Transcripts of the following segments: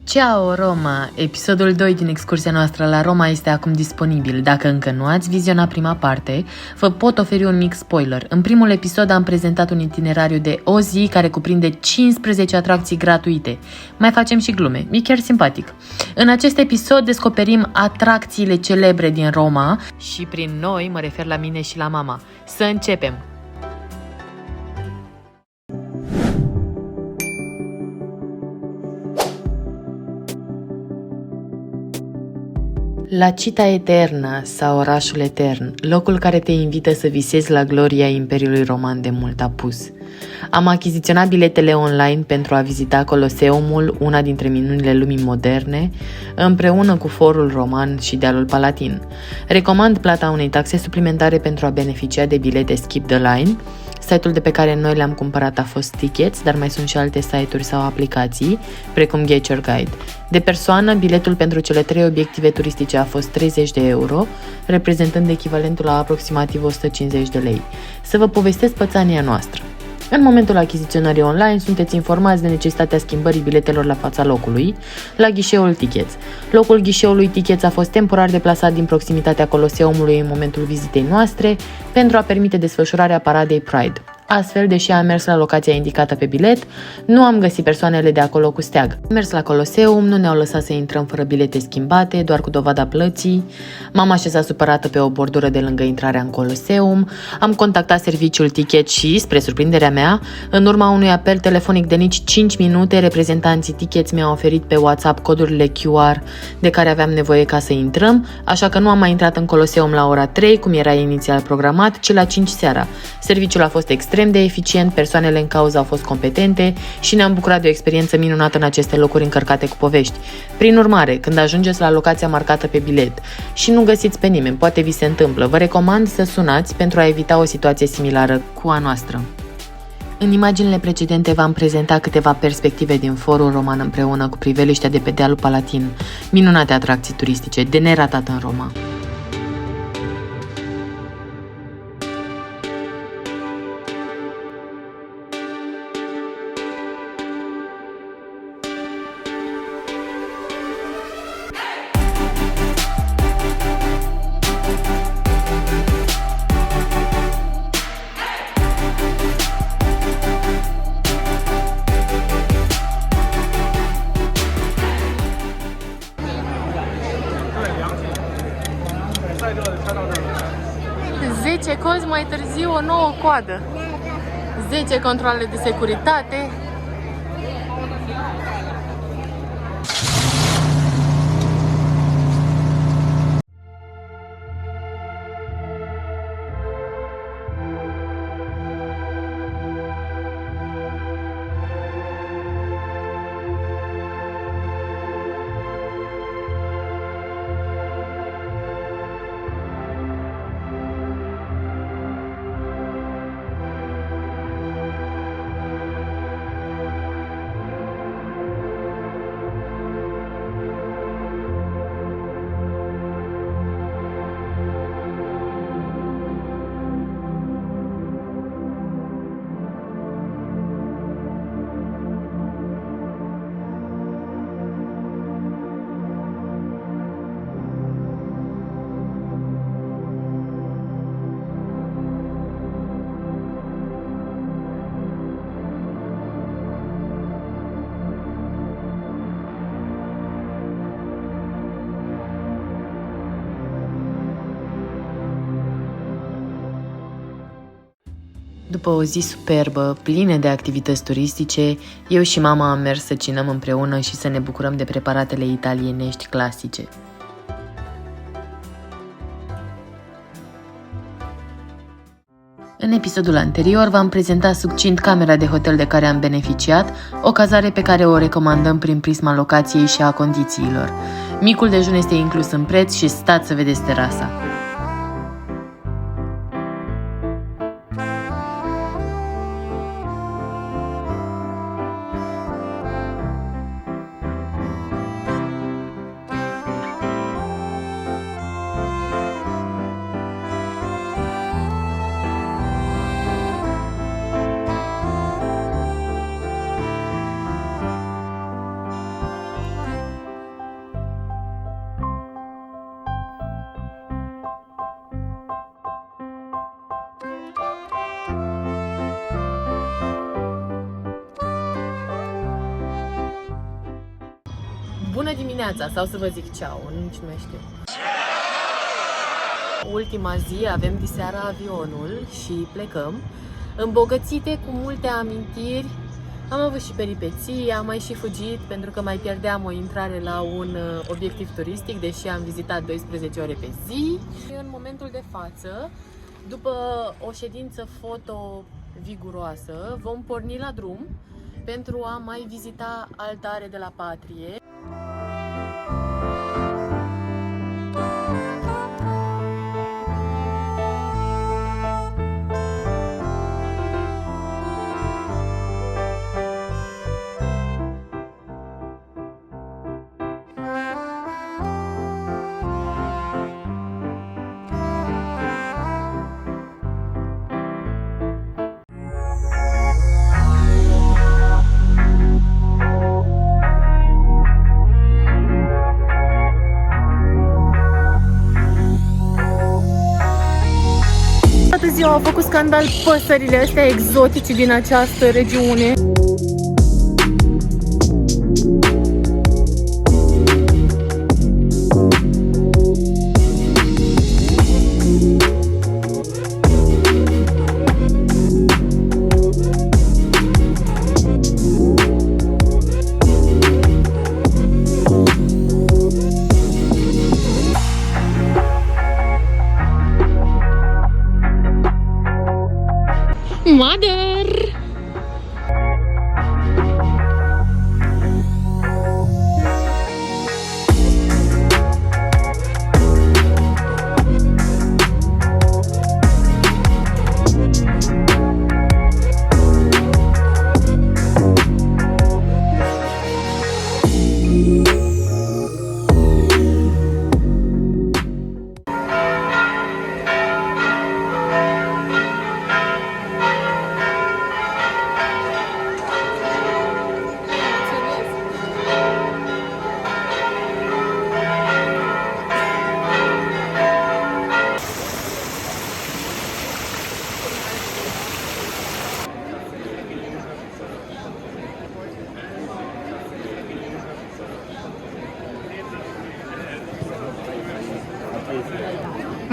Ciao Roma! Episodul 2 din excursia noastră la Roma este acum disponibil. Dacă încă nu ați vizionat prima parte, vă pot oferi un mic spoiler. În primul episod am prezentat un itinerariu de o zi care cuprinde 15 atracții gratuite. Mai facem și glume, e chiar simpatic. În acest episod descoperim atracțiile celebre din Roma și prin noi mă refer la mine și la mama. Să începem! La Città Eterna sau orașul etern, locul care te invită să visezi la gloria Imperiului Roman de mult apus. Am achiziționat biletele online pentru a vizita Coloseumul, una dintre minunile lumii moderne, împreună cu Forul Roman și Dealul Palatin. Recomand plata unei taxe suplimentare pentru a beneficia de bilete Skip the Line. Site-ul de pe care noi le-am cumpărat a fost Tickets, dar mai sunt și alte site-uri sau aplicații, precum Get Your Guide. De persoană, biletul pentru cele 3 obiective turistice a fost 30 de euro, reprezentând echivalentul la aproximativ 150 de lei. Să vă povestesc pățania noastră. În momentul achiziționării online, sunteți informați de necesitatea schimbării biletelor la fața locului, la ghișeul Tickets. Locul ghișeului Tickets a fost temporar deplasat din proximitatea Coloseumului în momentul vizitei noastre pentru a permite desfășurarea paradei Pride. Astfel, deși am mers la locația indicată pe bilet, nu am găsit persoanele de acolo cu steag. Am mers la Coloseum, nu ne-au lăsat să intrăm fără bilete schimbate, doar cu dovada plății. M-am așezat supărată pe o bordură de lângă intrarea în Coloseum. Am contactat serviciul Ticket și, spre surprinderea mea, în urma unui apel telefonic de nici 5 minute, reprezentanții Tickets mi-au oferit pe WhatsApp codurile QR de care aveam nevoie ca să intrăm, așa că nu am mai intrat în Coloseum la ora 3, cum era inițial programat, ci la 5 seara. Serviciul a fost extrem de eficient, persoanele în cauză au fost competente și ne-am bucurat de o experiență minunată în aceste locuri încărcate cu povești. Prin urmare, când ajungeți la locația marcată pe bilet și nu găsiți pe nimeni, poate vi se întâmplă, vă recomand să sunați pentru a evita o situație similară cu a noastră. În imaginile precedente v-am prezentat câteva perspective din Forul Roman împreună cu priveliștea de pe Dealul Palatin, minunate atracții turistice, de neratat în Roma. Zece cozi mai târziu, o nouă coadă. 10 controale de securitate. După o zi superbă, plină de activități turistice, eu și mama am mers să cinăm împreună și să ne bucurăm de preparatele italienești clasice. În episodul anterior v-am prezentat succint camera de hotel de care am beneficiat, o cazare pe care o recomandăm prin prisma locației și a condițiilor. Micul dejun este inclus în preț și stați să vedeți terasa. bună dimineața sau să vă zic ceau, nici nu mai știu. Ultima zi, avem diseară avionul și plecăm, îmbogățite cu multe amintiri. Am avut și peripeții, am mai și fugit pentru că mai pierdeam o intrare la un obiectiv turistic, deși am vizitat 12 ore pe zi. În momentul de față, după o ședință foto viguroasă, vom porni la drum pentru a mai vizita altare de la patrie. Toată ziua au făcut scandal păsările astea exotice din această regiune. Mother!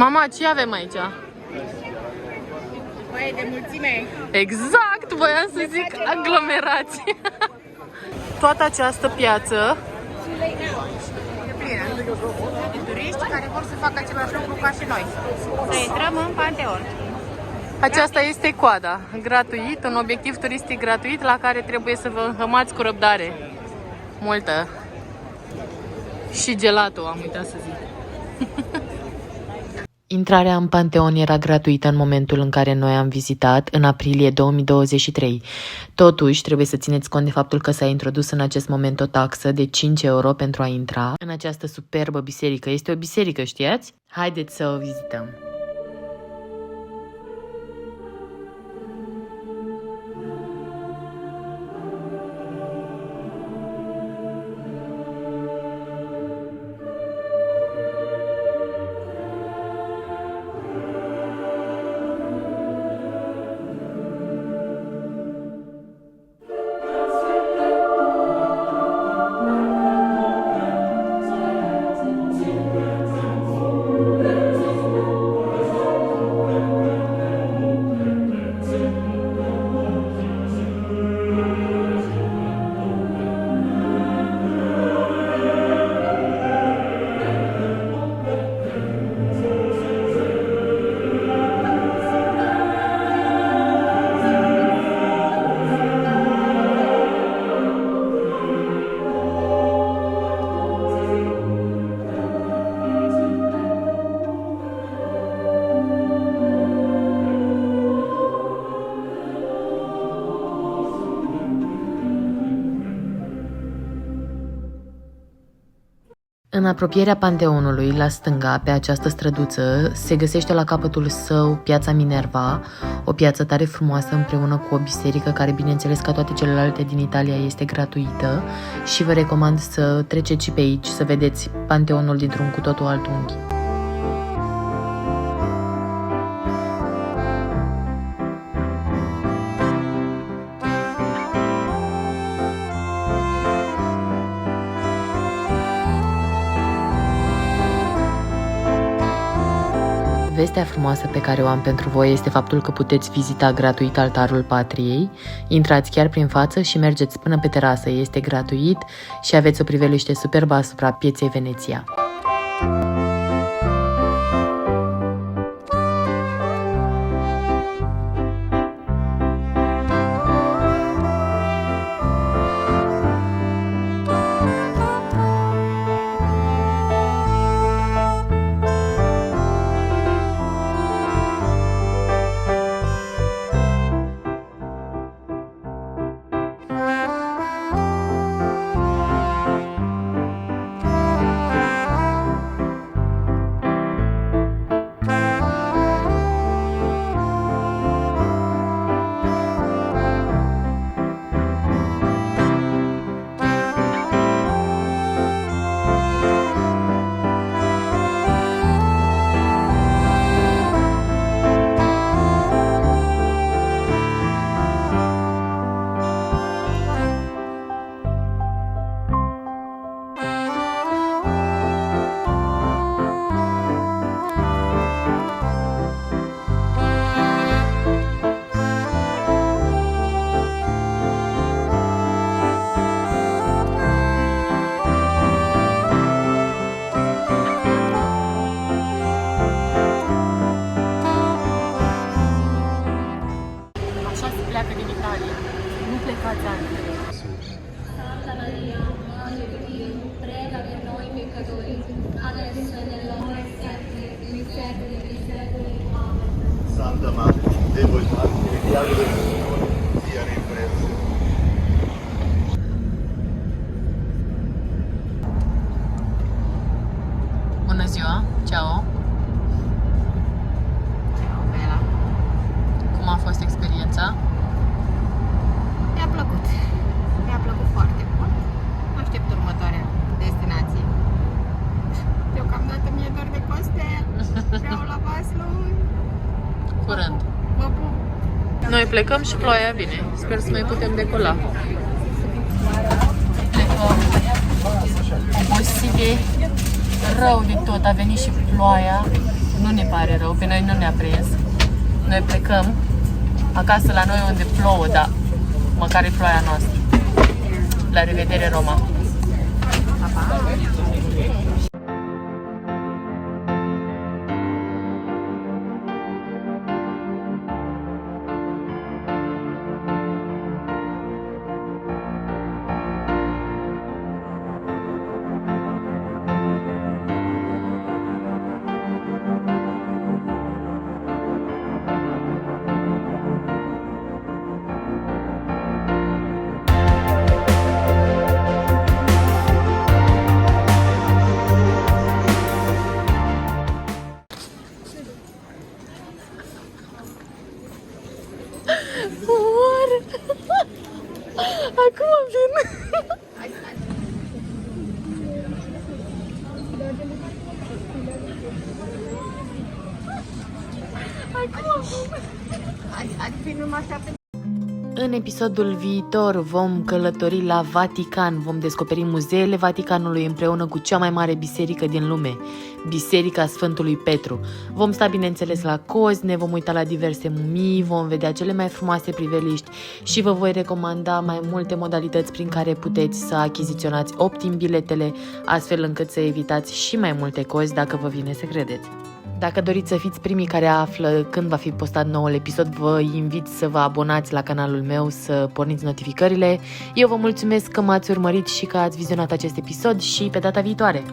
Mama, ce avem aici? Băi, de mulțime. Exact, voiam să zic aglomerație. Toată această piață E plină de turiști care vor să facă același lucru ca și noi. Să intrăm în Panteon. aceasta este coada, gratuit, un obiectiv turistic gratuit la care trebuie să vă înhămați cu răbdare. Multă. Și gelato, am uitat să zic. Intrarea în Panteon era gratuită în momentul în care noi am vizitat, în aprilie 2023. Totuși, trebuie să țineți cont de faptul că s-a introdus în acest moment o taxă de 5 euro pentru a intra în această superbă biserică. Este o biserică, știați? Haideți să o vizităm! În apropierea Panteonului, la stânga, pe această străduță, se găsește la capătul său Piața Minerva, o piață tare frumoasă împreună cu o biserică care, bineînțeles, ca toate celelalte din Italia, este gratuită și vă recomand să treceți și pe aici, să vedeți Panteonul dintr-un cu totul alt unghi. vestea frumoasă pe care o am pentru voi este faptul că puteți vizita gratuit altarul Patriei. Intrați chiar prin față și mergeți până pe terasă, este gratuit și aveți o priveliște superbă asupra pieței Veneția. Pleacă din Italia. Nu plecați altfel. Santa Maria, Madre di Dio, prega per noi peccatori, adesso e nell'ora e sempre dei secoli dei secoli. Amen. Santa Madre de voi Padre, il diavolo del Signore sia ripreso. Bună ziua! Ciao! Bela. Cum a fost experiența? Mi-a plăcut. Mi-a plăcut foarte mult. Aștept următoarea destinație. Deocamdată mi-e dor de costel. Vreau la Vaslui. Curând. Vă pup. Noi plecăm și ploaia vine. Sper să mai putem decola. Plecăm obosite, rău de tot. A venit și ploaia. Nu ne pare rău, pe noi nu ne-a prins. Noi plecăm acasă la noi unde plouă, dar măcar e ploaia noastră. La revedere, Roma! Pa, pa. Acum vin! Nu mă așteaptă. În episodul viitor vom călători la Vatican, vom descoperi muzeele Vaticanului împreună cu cea mai mare biserică din lume, Biserica Sfântului Petru. Vom sta, bineînțeles, la cozi, ne vom uita la diverse mumii, vom vedea cele mai frumoase priveliști și vă voi recomanda mai multe modalități prin care puteți să achiziționați optim biletele, astfel încât să evitați și mai multe cozi dacă vă vine să credeți. Dacă doriți să fiți primii care află când va fi postat noul episod, vă invit să vă abonați la canalul meu, să porniți notificările. Eu vă mulțumesc că m-ați urmărit și că ați vizionat acest episod și pe data viitoare!